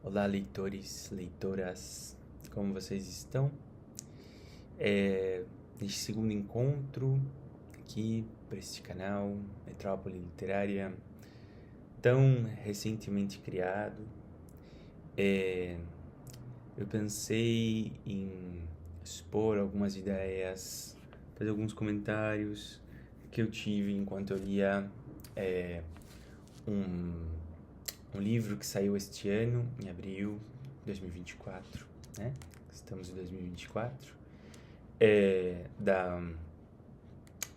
Olá, leitores, leitoras, como vocês estão? Neste segundo encontro aqui para este canal Metrópole Literária, tão recentemente criado, eu pensei em expor algumas ideias, fazer alguns comentários que eu tive enquanto eu lia um livro que saiu este ano, em abril de 2024, né? Estamos em 2024, da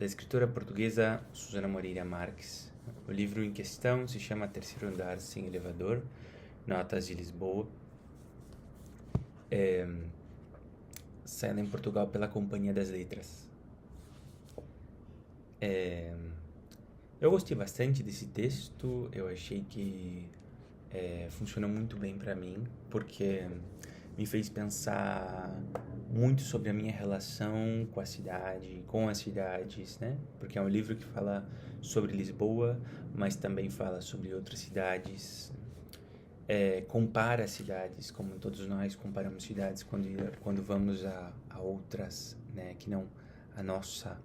escritora portuguesa Susana Moreira Marques. O livro em questão se chama Terceiro Andar Sem Elevador, Notas de Lisboa. Saiu em Portugal pela Companhia das Letras. Eu gostei bastante desse texto, eu achei que funcionou muito bem para mim, porque me fez pensar muito sobre a minha relação com a cidade, com as cidades, né? Porque é um livro que fala sobre Lisboa, mas também fala sobre outras cidades, compara cidades, como todos nós comparamos cidades quando vamos a outras, né? Que não a nossa.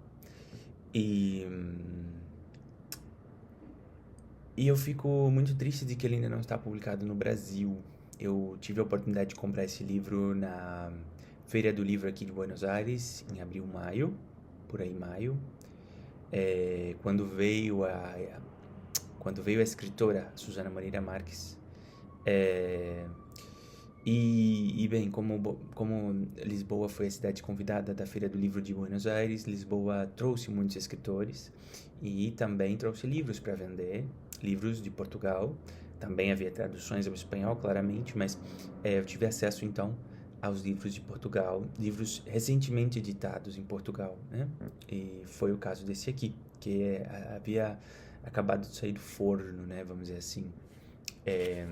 E eu fico muito triste de que ele ainda não está publicado no Brasil. Eu tive a oportunidade de comprar esse livro na Feira do Livro aqui de Buenos Aires, em abril, maio, por aí maio, quando veio a escritora Susana Moreira Marques. Bem, como Lisboa foi a cidade convidada da Feira do Livro de Buenos Aires, Lisboa trouxe muitos escritores e também trouxe livros para vender, livros de Portugal. Também havia traduções ao espanhol, claramente, mas eu tive acesso então aos livros de Portugal, livros recentemente editados em Portugal, né? E foi o caso desse aqui, que havia acabado de sair do forno, né? Vamos dizer assim. É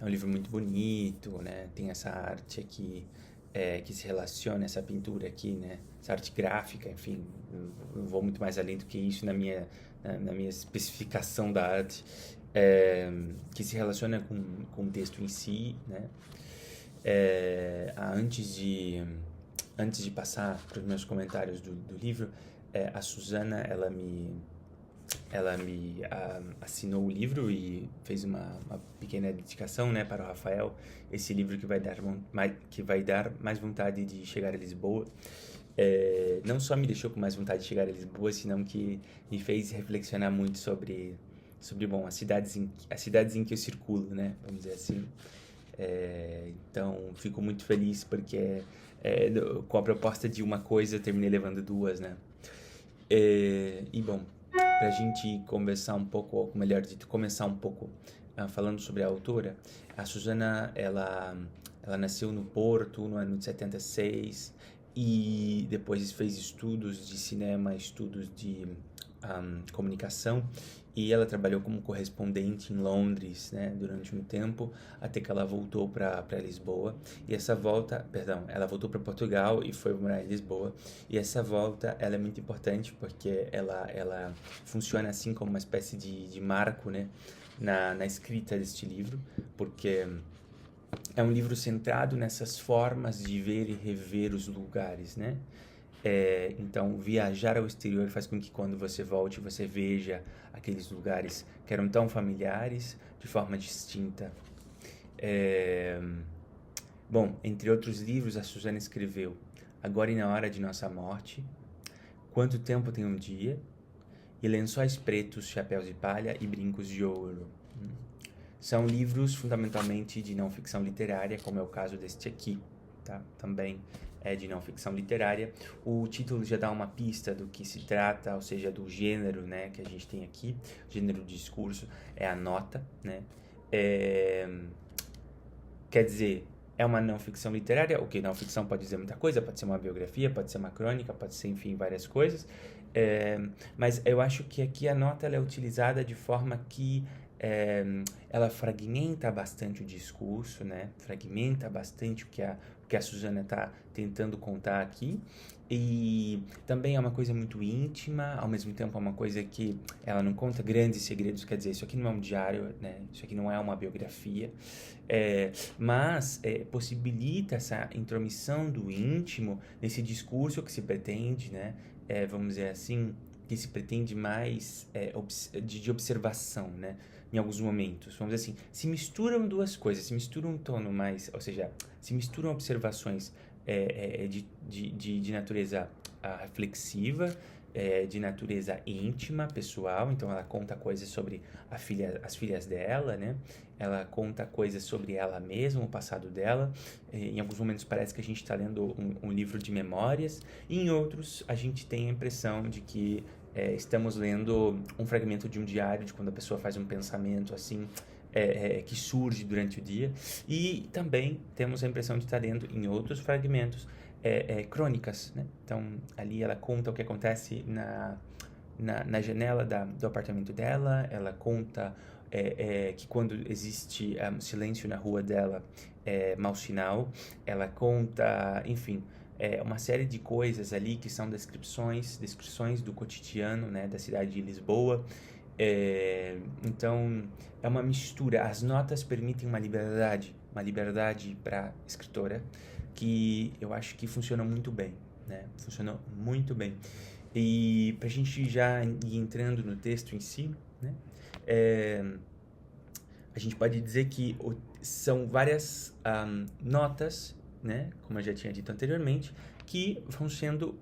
um livro muito bonito, né? Tem essa arte aqui que se relaciona, essa pintura aqui, né? Essa arte gráfica, enfim, eu vou muito mais além do que isso na minha especificação da arte, que se relaciona com o texto em si, né? Antes de passar para os meus comentários do livro, a Susana, ela me assinou o livro e fez uma pequena dedicação, né, para o Rafael, esse livro que vai dar mais vontade de chegar a Lisboa. Não só me deixou com mais vontade de chegar a Lisboa, senão que me fez reflexionar muito sobre bom, as cidades em que eu circulo, né, vamos dizer assim. Então, fico muito feliz porque com a proposta de uma coisa eu terminei levando duas, né. Bom, pra gente conversar um pouco, ou melhor dito, começar um pouco falando sobre a autora, a Susana, ela nasceu no Porto no ano de 76 e depois fez estudos de cinema, estudos de comunicação, e ela trabalhou como correspondente em Londres, né, durante um tempo, até que ela voltou para Lisboa. E essa volta, perdão, ela voltou para Portugal e foi morar em Lisboa. E essa volta, ela é muito importante porque ela funciona assim como uma espécie de marco, né, na escrita deste livro, porque é um livro centrado nessas formas de ver e rever os lugares, né? Então, viajar ao exterior faz com que quando você volte, você veja aqueles lugares que eram tão familiares de forma distinta. Bom, entre outros livros, a Susana escreveu Agora e na Hora de Nossa Morte, Quanto Tempo Tem um Dia, e Lençóis Pretos, Chapéus de Palha e Brincos de Ouro. São livros fundamentalmente de não ficção literária, como é o caso deste aqui, tá? Também é de não ficção literária. O título já dá uma pista do que se trata, ou seja, do gênero, né, que a gente tem aqui. O gênero de discurso é a nota, né? Quer dizer, é uma não ficção literária, o que não ficção pode dizer muita coisa, pode ser uma biografia, pode ser uma crônica, pode ser, enfim, várias coisas. Mas eu acho que aqui a nota ela é utilizada de forma que ela fragmenta bastante o discurso, né? Fragmenta bastante o que a Susana está tentando contar aqui. E também é uma coisa muito íntima, ao mesmo tempo é uma coisa que ela não conta grandes segredos, quer dizer, isso aqui não é um diário, né? Isso aqui não é uma biografia, mas possibilita essa intromissão do íntimo nesse discurso que se pretende, né? Vamos dizer assim, que se pretende mais de observação, né? Em alguns momentos, vamos dizer assim, se misturam duas coisas, se mistura um tono mais, ou seja, se misturam observações de natureza reflexiva, de natureza íntima, pessoal. Então ela conta coisas sobre as filhas dela, né? Ela conta coisas sobre ela mesma, o passado dela. Em alguns momentos parece que a gente está lendo um livro de memórias, e em outros a gente tem a impressão de que estamos lendo um fragmento de um diário, de quando a pessoa faz um pensamento assim, que surge durante o dia. E também temos a impressão de estar lendo em outros fragmentos crônicas, né? Então ali ela conta o que acontece na janela do apartamento dela. Ela conta que quando existe silêncio na rua dela é mau sinal. Ela conta, enfim, uma série de coisas ali que são descrições do cotidiano, né, da cidade de Lisboa. Então é uma mistura. As notas permitem uma liberdade para a escritora que eu acho que funciona muito bem, né? Funcionou muito bem. E para a gente já ir entrando no texto em si, né? A gente pode dizer que são várias notas, né? Como eu já tinha dito anteriormente, que vão sendo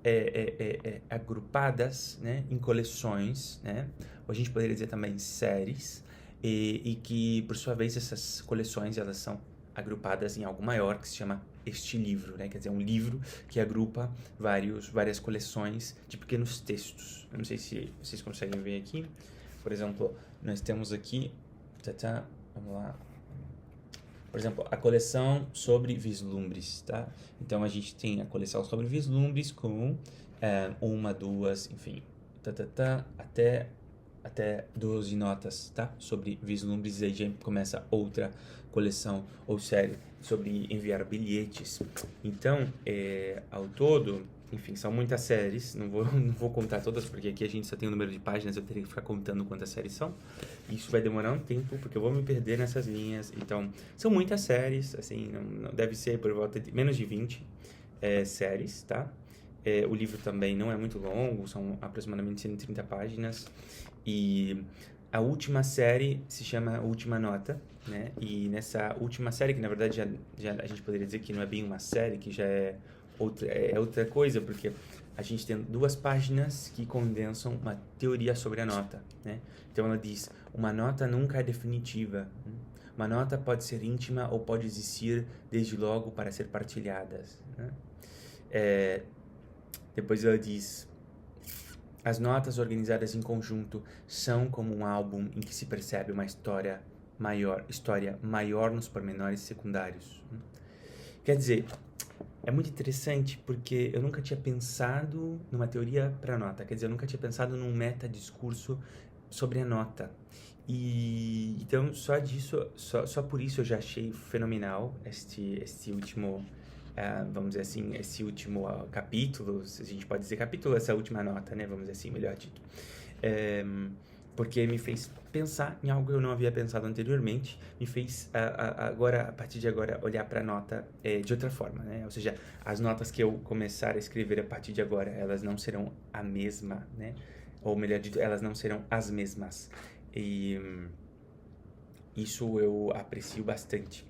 agrupadas, né, em coleções, né? Ou a gente poderia dizer também séries, e que, por sua vez, essas coleções elas são agrupadas em algo maior, que se chama este livro, né? Quer dizer, um livro que agrupa várias coleções de pequenos textos. Eu não sei se vocês conseguem ver aqui. Por exemplo, nós temos aqui, vamos lá. Por exemplo, a coleção sobre vislumbres, tá? Então, a gente tem a coleção sobre vislumbres com uma, duas, enfim, até 12 notas, tá? Sobre vislumbres. E aí já começa outra coleção ou série sobre enviar bilhetes. Então, ao todo, enfim, são muitas séries. Não vou contar todas, porque aqui a gente só tem o número de páginas. Eu teria que ficar contando quantas séries são. Isso vai demorar um tempo, porque eu vou me perder nessas linhas. Então, são muitas séries, assim, não deve ser por volta de menos de 20 séries, tá? O livro também não é muito longo, são aproximadamente 130 páginas. E a última série se chama Última Nota, né? E nessa última série, que na verdade já a gente poderia dizer que não é bem uma série, que já é outra coisa, porque a gente tem 2 páginas que condensam uma teoria sobre a nota, né? Então ela diz: uma nota nunca é definitiva. Uma nota pode ser íntima ou pode existir desde logo para ser partilhada, né? Depois ela diz: as notas organizadas em conjunto são como um álbum em que se percebe uma história maior nos pormenores secundários. Quer dizer, é muito interessante porque eu nunca tinha pensado numa teoria para nota. Quer dizer, eu nunca tinha pensado num metadiscurso sobre a nota. E então só por isso eu já achei fenomenal este último, vamos dizer assim, esse último capítulo. A gente pode dizer capítulo, essa última nota, né? Vamos dizer assim, melhor dito. Porque me fez pensar em algo que eu não havia pensado anteriormente, me fez a partir de agora olhar para a nota de outra forma, né? Ou seja, as notas que eu começar a escrever a partir de agora, elas não serão a mesma, né? Ou melhor dito, elas não serão as mesmas. E isso eu aprecio bastante.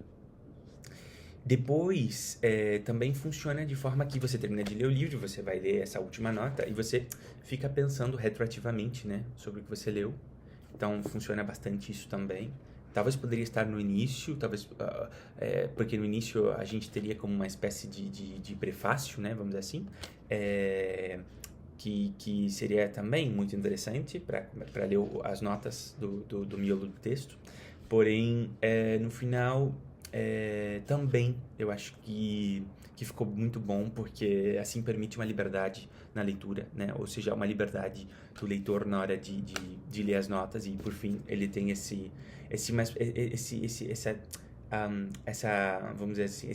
Depois, também funciona de forma que você termina de ler o livro, você vai ler essa última nota e você fica pensando retroativamente, né, sobre o que você leu. Então, funciona bastante isso também. Talvez poderia estar no início, porque no início a gente teria como uma espécie de prefácio, né, vamos dizer assim, que seria também muito interessante para ler as notas do miolo do texto. Porém, no final, também eu acho que ficou muito bom, porque assim permite uma liberdade na leitura, né? Ou seja, uma liberdade do leitor na hora de ler as notas, e por fim ele tem essa, vamos dizer assim,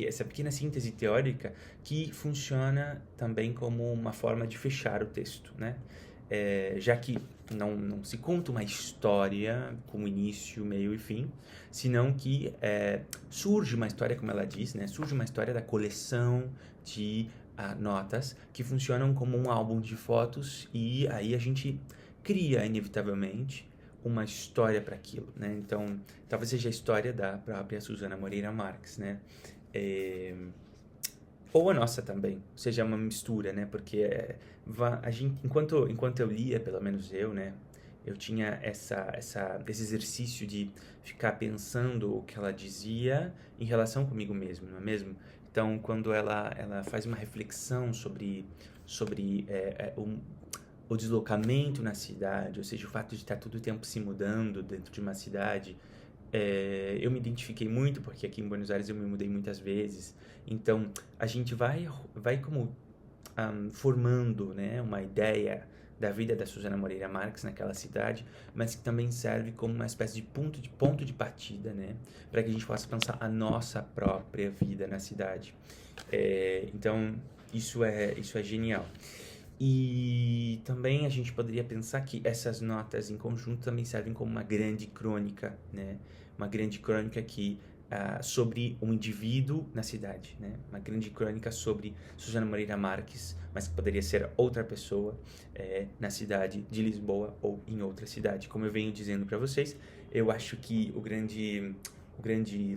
essa pequena síntese teórica que funciona também como uma forma de fechar o texto, né? Já que não se conta uma história com início, meio e fim, senão que surge uma história, como ela diz, né? Surge uma história da coleção de notas que funcionam como um álbum de fotos, e aí a gente cria, inevitavelmente, uma história para aquilo, né? Então, talvez seja a história da própria Susana Moreira Marques, né? Ou a nossa também, seja uma mistura, né? Porque a gente, enquanto eu lia, pelo menos eu, né? Eu tinha esse exercício de ficar pensando o que ela dizia em relação comigo mesmo, não é mesmo? Então, quando ela faz uma reflexão sobre o deslocamento na cidade, ou seja, o fato de estar todo o tempo se mudando dentro de uma cidade, eu me identifiquei muito, porque aqui em Buenos Aires eu me mudei muitas vezes. Então, a gente vai como formando, né, uma ideia da vida da Susana Moreira Marques naquela cidade, mas que também serve como uma espécie de ponto de partida, né, para que a gente possa pensar a nossa própria vida na cidade. Então, isso é genial. E também a gente poderia pensar que essas notas em conjunto também servem como uma grande crônica, né? Uma grande crônica sobre um indivíduo na cidade, né? Uma grande crônica sobre Susana Moreira Marques, mas que poderia ser outra pessoa na cidade de Lisboa ou em outra cidade. Como eu venho dizendo para vocês, eu acho que o grande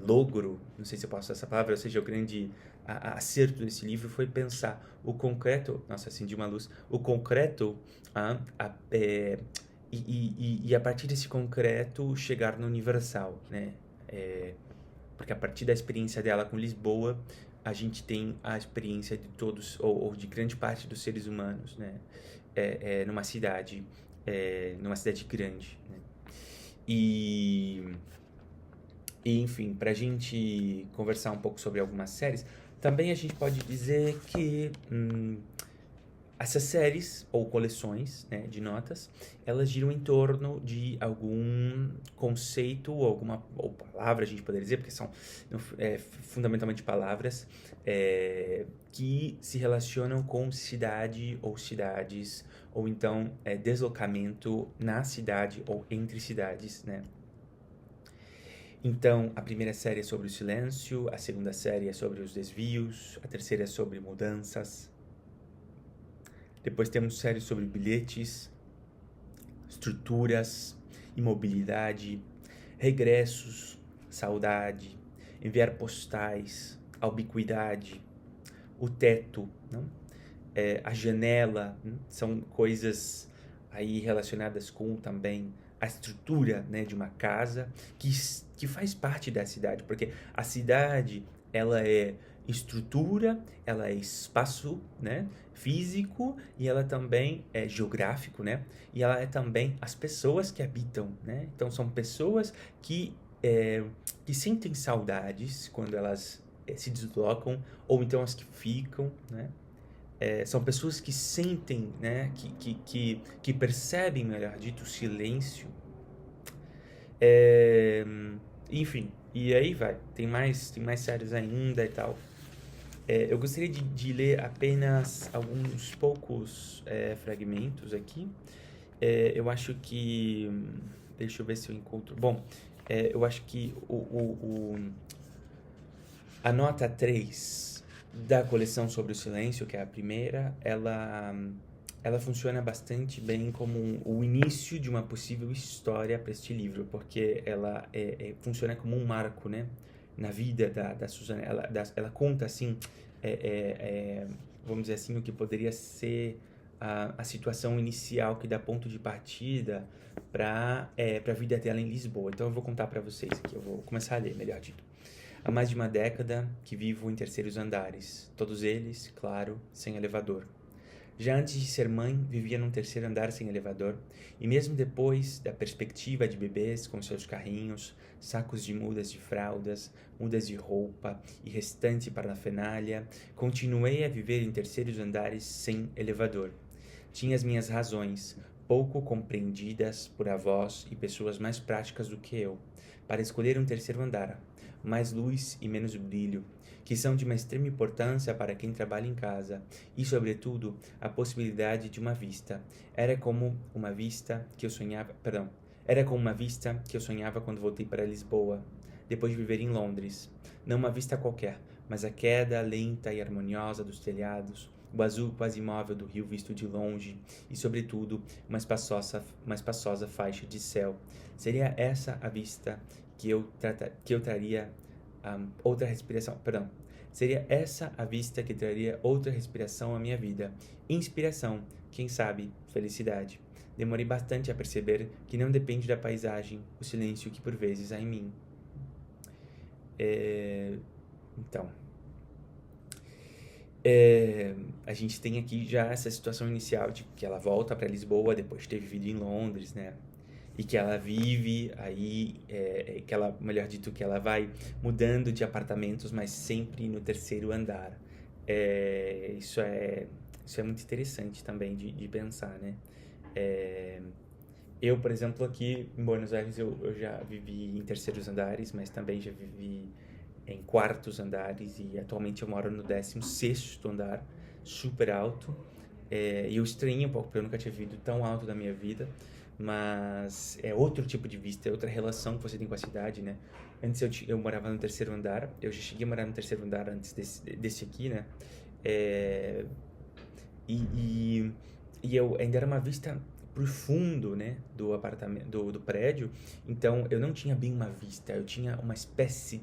logro, não sei se eu posso usar essa palavra, ou seja, o grande acerto desse livro foi pensar o concreto, nossa, acendi uma luz, o concreto, e a partir desse concreto chegar no universal, né? Porque a partir da experiência dela com Lisboa, a gente tem a experiência de todos, ou de grande parte dos seres humanos, né? Numa cidade grande, né? E enfim, para a gente conversar um pouco sobre algumas séries, também a gente pode dizer que essas séries ou coleções, né, de notas, elas giram em torno de algum conceito ou palavra, a gente poderia dizer, porque são fundamentalmente palavras que se relacionam com cidade ou cidades, ou então deslocamento na cidade ou entre cidades, né? Então, a primeira série é sobre o silêncio, a segunda série é sobre os desvios, a terceira é sobre mudanças. Depois temos séries sobre bilhetes, estruturas, imobilidade, regressos, saudade, enviar postais, a ubiquidade, o teto, não? A janela, são coisas aí relacionadas com também a estrutura, né, de uma casa que faz parte da cidade, porque a cidade, ela é estrutura, ela é espaço, né, físico, e ela também é geográfico, né, e ela é também as pessoas que habitam, né, então são pessoas que sentem saudades quando elas se deslocam, ou então as que ficam, né. São pessoas que sentem, né, que percebem, melhor dito, o silêncio. Enfim, e aí vai. Tem mais séries ainda e tal. Eu gostaria de ler apenas alguns poucos fragmentos aqui. Eu acho que... Deixa eu ver se eu encontro... Bom, eu acho que a nota 3 da coleção sobre o silêncio, que é a primeira, ela funciona bastante bem como o início de uma possível história para este livro, porque ela funciona como um marco, né, na vida da Susana. Ela conta, assim, vamos dizer assim, o que poderia ser a situação inicial que dá ponto de partida para a vida dela em Lisboa. Então eu vou contar para vocês aqui, eu vou começar a ler, melhor dito. Há mais de uma década que vivo em terceiros andares, todos eles, claro, sem elevador. Já antes de ser mãe, vivia num terceiro andar sem elevador, e mesmo depois da perspectiva de bebês com seus carrinhos, sacos de mudas de fraldas, mudas de roupa e restante parafernália, continuei a viver em terceiros andares sem elevador. Tinha as minhas razões, pouco compreendidas por avós e pessoas mais práticas do que eu, para escolher um terceiro andar, mais luz e menos brilho, que são de uma extrema importância para quem trabalha em casa, e, sobretudo, a possibilidade de uma vista. Era como uma vista que eu sonhava quando voltei para Lisboa, depois de viver em Londres. Não uma vista qualquer, mas a queda lenta e harmoniosa dos telhados, o azul quase imóvel do rio visto de longe e, sobretudo, uma espaçosa faixa de céu. Seria essa a vista que eu traria outra respiração, Seria essa a vista que traria outra respiração à minha vida. Inspiração, quem sabe, felicidade. Demorei bastante a perceber que não depende da paisagem, o silêncio que por vezes há em mim. Então, a gente tem aqui já essa situação inicial de que ela volta para Lisboa depois de ter vivido em Londres, né? E que ela vive aí, melhor dito, que ela vai mudando de apartamentos, mas sempre no terceiro andar. Isso é muito interessante também de pensar, né? Eu, por exemplo, aqui em Buenos Aires, eu já vivi em terceiros andares, mas também já vivi em quartos andares e atualmente eu moro no 16º andar, super alto. E eu estranhei um pouco, porque eu nunca tinha vivido tão alto na minha vida, mas é outro tipo de vista, é outra relação que você tem com a cidade, né? Antes eu morava no terceiro andar, eu já cheguei a morar no terceiro andar antes desse aqui, né? E eu ainda era uma vista pro fundo, né, do apartamento, do prédio, então eu não tinha bem uma vista, eu tinha uma espécie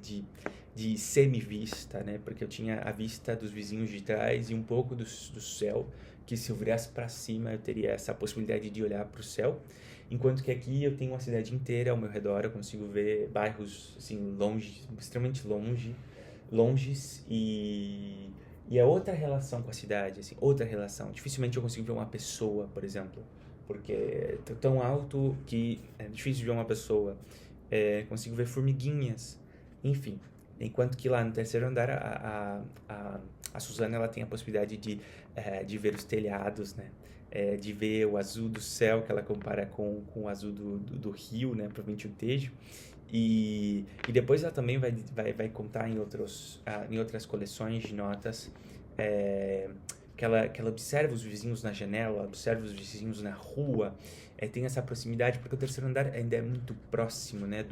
de semi-vista, né, porque eu tinha a vista dos vizinhos de trás e um pouco do céu, que se eu virasse para cima eu teria essa possibilidade de olhar para o céu, enquanto que aqui eu tenho uma cidade inteira ao meu redor, eu consigo ver bairros assim longe, extremamente longes e é outra relação com a cidade, assim, outra relação. Dificilmente eu consigo ver uma pessoa, por exemplo, porque é tão alto que é difícil ver uma pessoa. Consigo ver formiguinhas, enfim. Enquanto que lá no terceiro andar, a Suzana ela tem a possibilidade de ver os telhados, né? De ver o azul do céu, que ela compara com o azul do rio, né? Provavelmente o Tejo. E depois ela também vai contar em outras coleções de notas que ela observa os vizinhos na janela, observa os vizinhos na rua, tem essa proximidade, porque o terceiro andar ainda é muito próximo, né,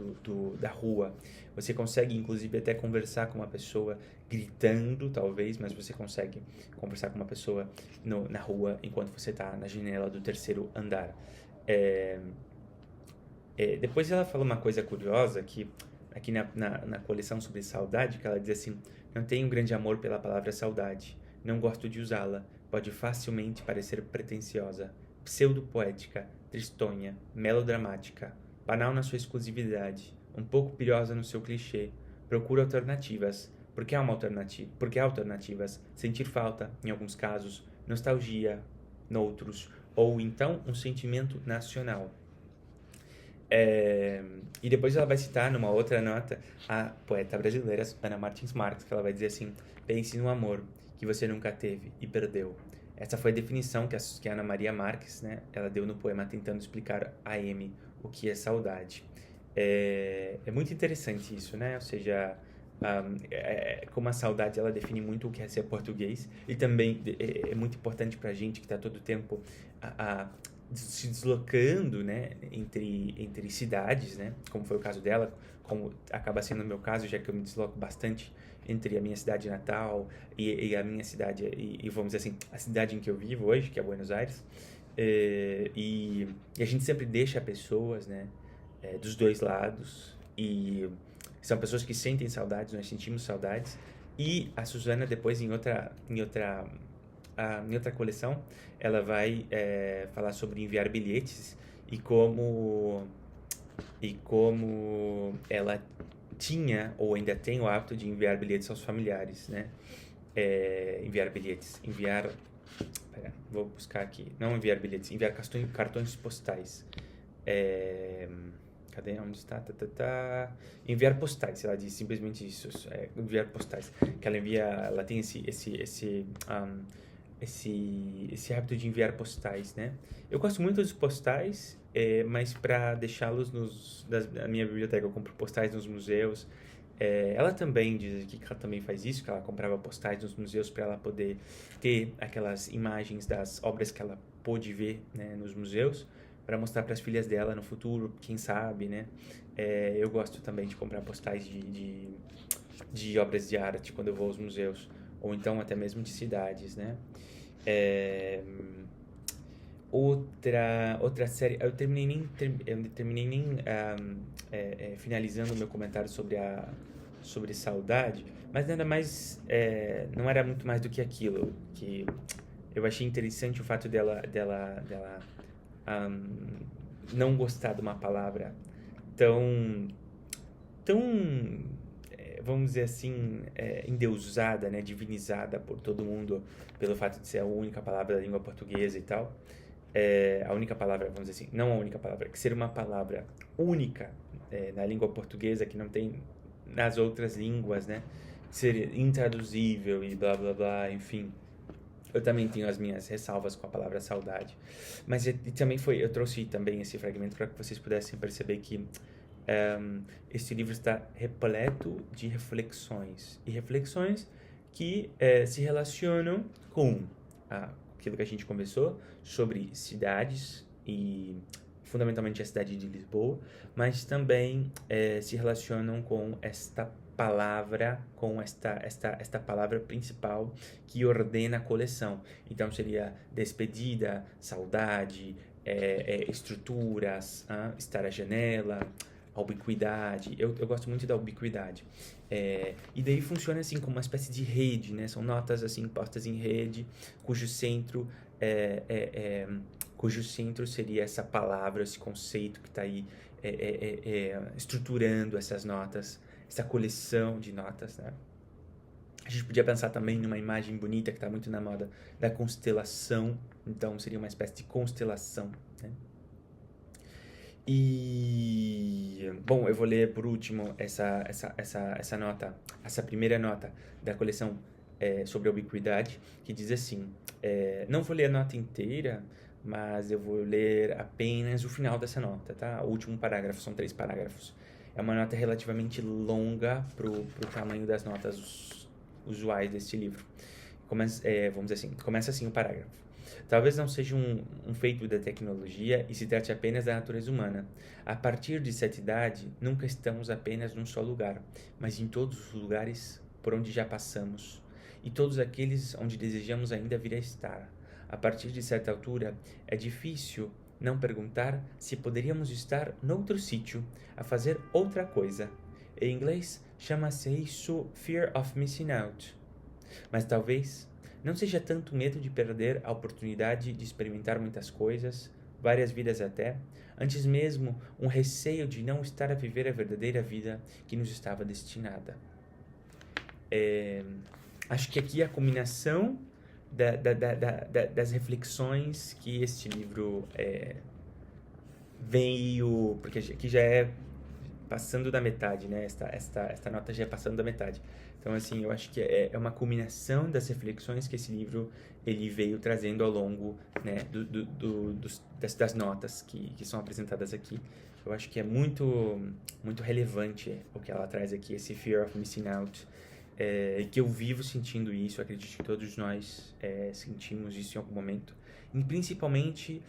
da rua. Você consegue, inclusive, até conversar com uma pessoa gritando, talvez, mas você consegue conversar com uma pessoa na rua enquanto você está na janela do terceiro andar. Depois ela fala uma coisa curiosa que aqui na coleção sobre saudade, que ela diz assim: não tenho grande amor pela palavra saudade, não gosto de usá-la, pode facilmente parecer pretensiosa, pseudo-poética, tristonha, melodramática, banal na sua exclusividade, um pouco pilhosa no seu clichê. Procuro alternativas. Por que há alternativas? Sentir falta, em alguns casos, nostalgia, noutros, ou então um sentimento nacional. E depois ela vai citar numa outra nota a poeta brasileira Ana Martins Marques, que ela vai dizer assim: pense no amor que você nunca teve e perdeu. Essa foi a definição que a Ana Maria Marques, né, ela deu no poema tentando explicar a Amy o que é saudade. É muito interessante isso, né? Ou seja, como a saudade ela define muito o que é ser português, e também é muito importante pra gente que está todo o tempo se deslocando, né, entre cidades, né, como foi o caso dela, como acaba sendo o meu caso, já que eu me desloco bastante entre a minha cidade natal e a minha cidade, e vamos dizer assim, a cidade em que eu vivo hoje, que é Buenos Aires, e a gente sempre deixa pessoas, né, dos dois lados, e são pessoas que sentem saudades, nós sentimos saudades, e a Suzana depois em outra coleção, ela vai falar sobre enviar bilhetes e como ela tinha ou ainda tem o hábito de enviar bilhetes aos familiares, né? Enviar Pera, vou buscar aqui. Não enviar bilhetes, enviar cartões postais. Cadê? Onde está? Enviar postais, ela diz simplesmente isso. Enviar postais. Que ela envia, ela tem esse hábito de enviar postais, né? Eu gosto muito dos postais, mas para deixá-los na minha biblioteca, eu compro postais nos museus. Ela também diz aqui que ela também faz isso, que ela comprava postais nos museus para ela poder ter aquelas imagens das obras que ela pôde ver, né, nos museus, para mostrar para as filhas dela no futuro, quem sabe, né? Eu gosto também de comprar postais de obras de arte quando eu vou aos museus, ou então até mesmo de cidades, né? Outra série, eu terminei nem finalizando o meu comentário sobre saudade, mas nada mais, não era muito mais do que aquilo, que eu achei interessante o fato dela não gostar de uma palavra tão, vamos dizer assim, endeusada, né, divinizada por todo mundo, pelo fato de ser a única palavra da língua portuguesa e tal. A única palavra, vamos dizer assim, não a única palavra, que ser uma palavra única na língua portuguesa, que não tem nas outras línguas, né? Ser intraduzível e blá blá blá, enfim. Eu também tenho as minhas ressalvas com a palavra saudade. Mas também eu trouxe também esse fragmento para que vocês pudessem perceber que este livro está repleto de reflexões. E reflexões que se relacionam com aquilo que a gente conversou sobre cidades e fundamentalmente a cidade de Lisboa, mas também se relacionam com esta palavra, com esta palavra principal que ordena a coleção. Então seria despedida, saudade, estruturas, estar à janela, a ubiquidade. Eu gosto muito da ubiquidade. E daí funciona assim como uma espécie de rede, né? São notas assim postas em rede, cujo centro seria essa palavra, esse conceito que está aí estruturando essas notas, essa coleção de notas, né? A gente podia pensar também numa imagem bonita que está muito na moda da constelação, então seria uma espécie de constelação, né? E, bom, eu vou ler por último essa nota, essa primeira nota da coleção sobre a ubiquidade, que diz assim, não vou ler a nota inteira, mas eu vou ler apenas o final dessa nota, tá? O último parágrafo, são 3 parágrafos. É uma nota relativamente longa pro tamanho das notas usuais deste livro. Vamos dizer assim, começa assim o parágrafo. Talvez não seja um feito da tecnologia e se trate apenas da natureza humana. A partir de certa idade, nunca estamos apenas num só lugar, mas em todos os lugares por onde já passamos, e todos aqueles onde desejamos ainda vir a estar. A partir de certa altura, é difícil não perguntar se poderíamos estar noutro sítio, a fazer outra coisa. Em inglês, chama-se isso Fear of Missing Out. Mas talvez não seja tanto medo de perder a oportunidade de experimentar muitas coisas, várias vidas até, antes mesmo um receio de não estar a viver a verdadeira vida que nos estava destinada. Acho que aqui a combinação das reflexões que este livro veio, porque aqui já é passando da metade, né? Esta nota já é passando da metade. Então, assim, eu acho que é uma combinação das reflexões que esse livro ele veio trazendo ao longo, né, das notas que são apresentadas aqui. Eu acho que é muito, muito relevante o que ela traz aqui, esse Fear of Missing Out, que eu vivo sentindo isso, acredito que todos nós sentimos isso em algum momento. E principalmente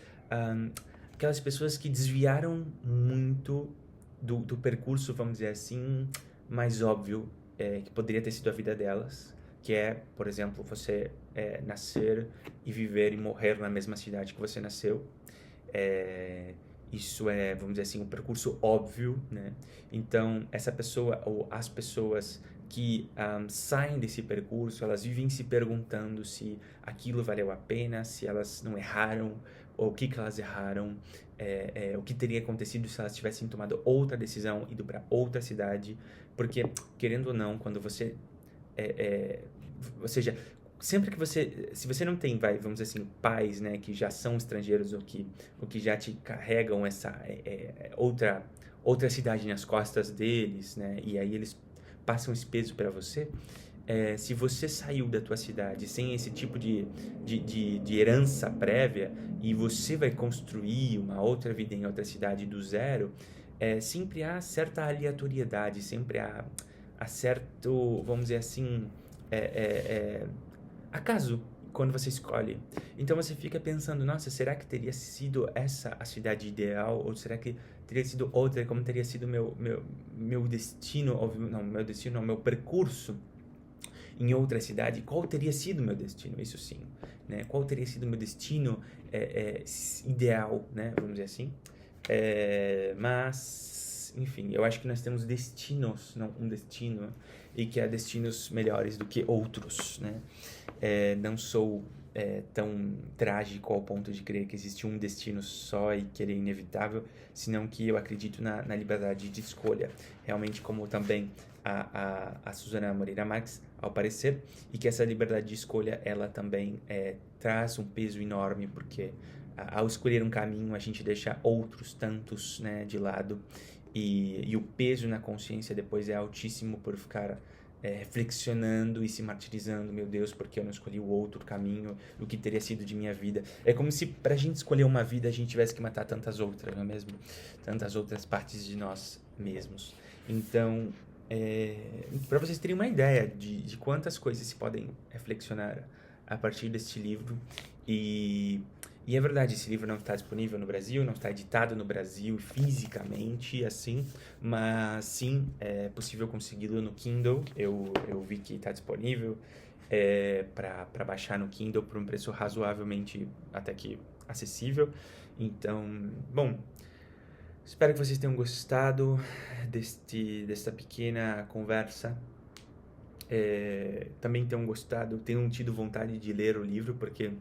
aquelas pessoas que desviaram muito do percurso, vamos dizer assim, mais óbvio que poderia ter sido a vida delas, que é, por exemplo, você nascer e viver e morrer na mesma cidade que você nasceu. Isso vamos dizer assim, um percurso óbvio, né? Então, essa pessoa ou as pessoas que saem desse percurso, elas vivem se perguntando se aquilo valeu a pena, se elas não erraram, ou o que elas erraram, o que teria acontecido se elas tivessem tomado outra decisão, ido para outra cidade, porque, querendo ou não, quando você... ou seja, sempre que você, se você não tem, vamos dizer assim, pais, né, que já são estrangeiros ou que já te carregam essa outra cidade nas costas deles, né, e aí eles passam esse peso para você, se você saiu da tua cidade sem esse tipo de herança prévia e você vai construir uma outra vida em outra cidade do zero, sempre há certa aleatoriedade, sempre há certo, vamos dizer assim, é, é, é, acaso quando você escolhe. Então você fica pensando, nossa, será que teria sido essa a cidade ideal? Ou será que teria sido outra, como teria sido meu destino, ou, não, meu destino, não, meu percurso em outra cidade? Qual teria sido meu destino? Isso sim, né? Qual teria sido meu destino ideal, né? Vamos dizer assim. Mas, enfim, eu acho que nós temos destinos, não um destino, e que há destinos melhores do que outros, né? Não sou tão trágico ao ponto de crer que existe um destino só e que ele é inevitável, senão que eu acredito na liberdade de escolha, realmente como também a Susana Moreira Marques, ao parecer, e que essa liberdade de escolha, ela também traz um peso enorme, porque ao escolher um caminho, a gente deixa outros tantos, né, de lado, e o peso na consciência depois é altíssimo por ficar reflexionando e se martirizando, meu Deus, porque eu não escolhi o outro caminho, o que teria sido de minha vida. É como se pra gente escolher uma vida a gente tivesse que matar tantas outras, não é mesmo? Tantas outras partes de nós mesmos. Então, para vocês terem uma ideia de quantas coisas se podem reflexionar a partir deste livro, e é verdade, esse livro não está disponível no Brasil, não está editado no Brasil fisicamente, assim, mas sim, é possível consegui-lo no Kindle. Eu vi que está disponível para baixar no Kindle por um preço razoavelmente até que acessível. Então, bom, espero que vocês tenham gostado desta pequena conversa. Também tenham tido vontade de ler o livro, porque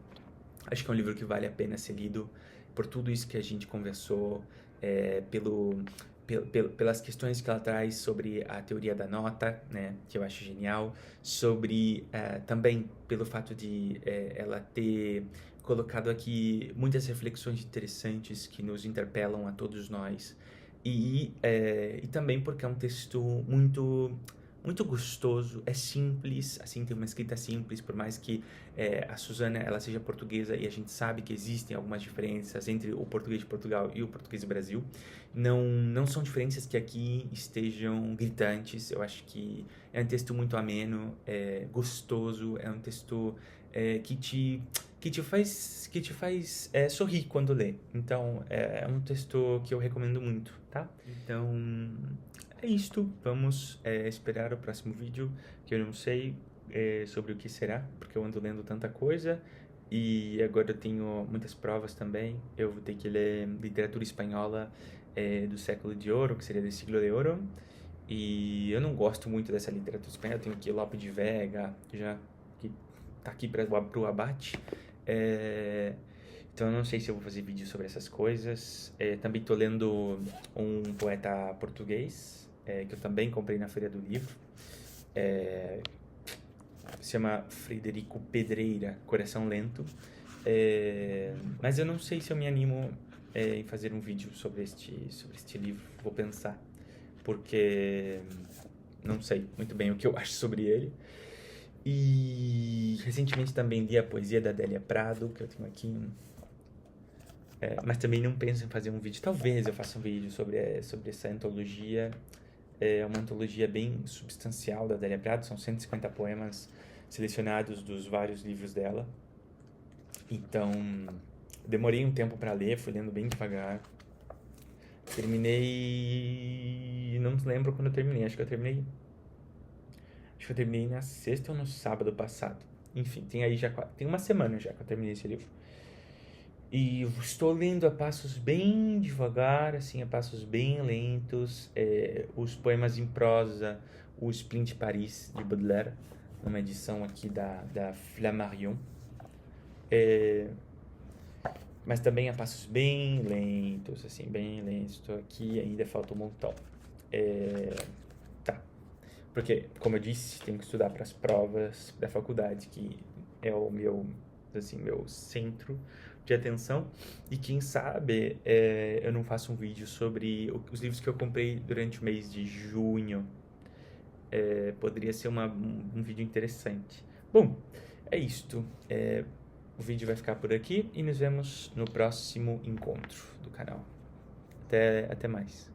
acho que é um livro que vale a pena ser lido por tudo isso que a gente conversou, pelas questões que ela traz sobre a teoria da nota, né, que eu acho genial, sobre também pelo fato de ela ter colocado aqui muitas reflexões interessantes que nos interpelam a todos nós, e também porque é um texto muito gostoso, é simples, assim, tem uma escrita simples, por mais que a Susana, ela seja portuguesa, e a gente sabe que existem algumas diferenças entre o português de Portugal e o português do Brasil. Não são diferenças que aqui estejam gritantes. Eu acho que é um texto muito ameno, gostoso, é um texto que te faz sorrir quando lê. Então, é um texto que eu recomendo muito, tá? Então, é isto. Vamos esperar o próximo vídeo, que eu não sei sobre o que será, porque eu ando lendo tanta coisa, e agora eu tenho muitas provas também. Eu vou ter que ler literatura espanhola do século de ouro, que seria do siglo de ouro, e eu não gosto muito dessa literatura espanhola. Eu tenho aqui Lope de Vega, já que tá aqui para o abate. Então eu não sei se eu vou fazer vídeo sobre essas coisas. Também estou lendo um poeta português, que eu também comprei na Feira do Livro. Se chama Frederico Pedreira, Coração Lento. Mas eu não sei se eu me animo em fazer um vídeo sobre este livro. Vou pensar, porque não sei muito bem o que eu acho sobre ele. E recentemente também li a poesia da Adélia Prado, que eu tenho aqui. Mas também não penso em fazer um vídeo. Talvez eu faça um vídeo sobre essa antologia. É uma antologia bem substancial da Adélia Prado. São 150 poemas selecionados dos vários livros dela. Então, demorei um tempo para ler, fui lendo bem devagar. Terminei... Não lembro quando eu terminei. Acho que eu terminei na sexta ou no sábado passado. Enfim, tem uma semana já que eu terminei esse livro. E estou lendo a passos bem devagar, assim, a passos bem lentos, os poemas em prosa, o Spleen de Paris, de Baudelaire, uma edição aqui da Flammarion. Mas também a passos bem lentos, assim, bem lentos. Estou aqui, ainda falta um montão. Tá. Porque, como eu disse, tenho que estudar para as provas da faculdade, que é o meu, assim, meu centro de atenção. E quem sabe eu não faço um vídeo sobre os livros que eu comprei durante o mês de junho. Poderia ser um vídeo interessante. Bom, é isto. O vídeo vai ficar por aqui e nos vemos no próximo encontro do canal. Até mais.